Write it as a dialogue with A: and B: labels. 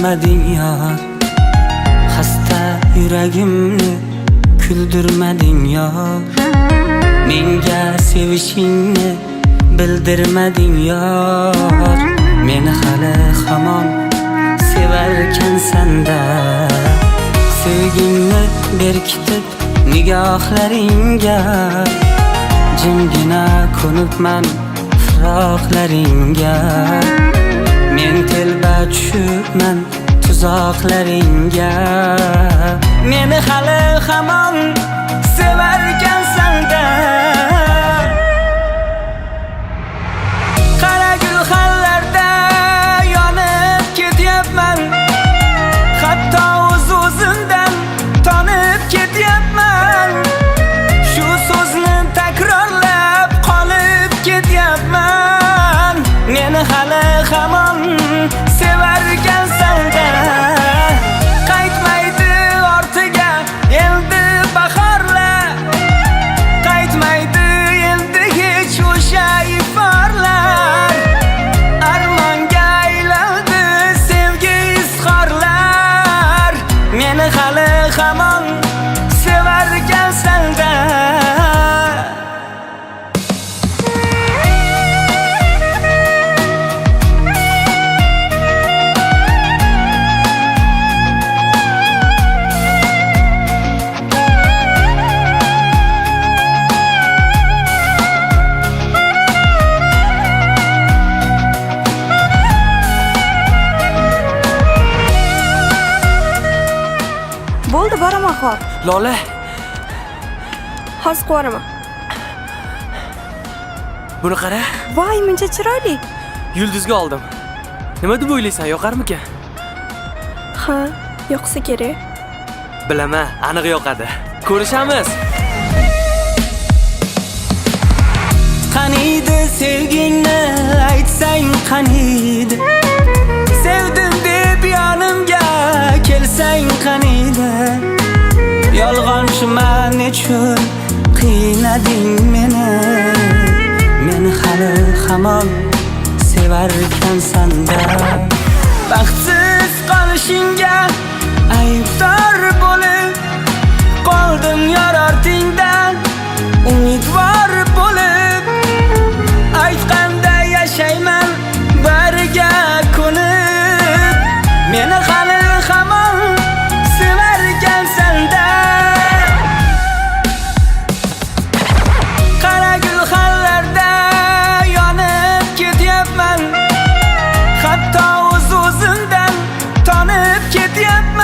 A: kuldirmading yor. Xasta yuragimni kuldirmading yor. Menga sevishingni bildirmading yor. Meni hali hamon sevarkansan-da. Sevgingni berkitib nigohlaringga, jimgina ko'nibman firoqlaringga. Men telba tushibman tuzoqlaringga. Meni hali hamon sevarkansan-da. Qara gulxanlarda yonib ketyapman, hatto o'z-o'zimdan tonib ketyapman. Shu so'zni takrorlab qolib ketyapman. Meni hali hamon sevarkansan-da. Qaytmaydi ortiga endi bahorlar, qaytmaydi endi hech o'sha iforlar. Armonga aylandi sevgi izhorlar. Meni hali hamon sevarkansan-da.
B: Bo'ldi, boraman hop.
C: Lola,
B: Hozir qo'raman.
C: buni qara.
B: Voy, muncha chiroyli.
C: Yulduzga oldim. Nima deb o'ylaysan, yoqarmikan?
B: Ha, yoqsa kerak.
C: Bilaman, aniq yoqadi. Ko'rishamiz.
A: Qaniydi sevgingni aytsang qaniydi. Sevdim deb yonimga kelsang qaniydi. Yolg'onchiman nechun qiynading meni. Meni hali hamon sevarkansan-da. Baxtsiz qolishingga aybdor bo'lib qoldim yor ortingdan umidvor bo'lib. Aytganda yashayman bariga ko'nib. Meni hali hamon sevarkansan-da. Qara gulxanlarda yonib ketyapman, hatto o'z-o'zimdan tonib ketyapman.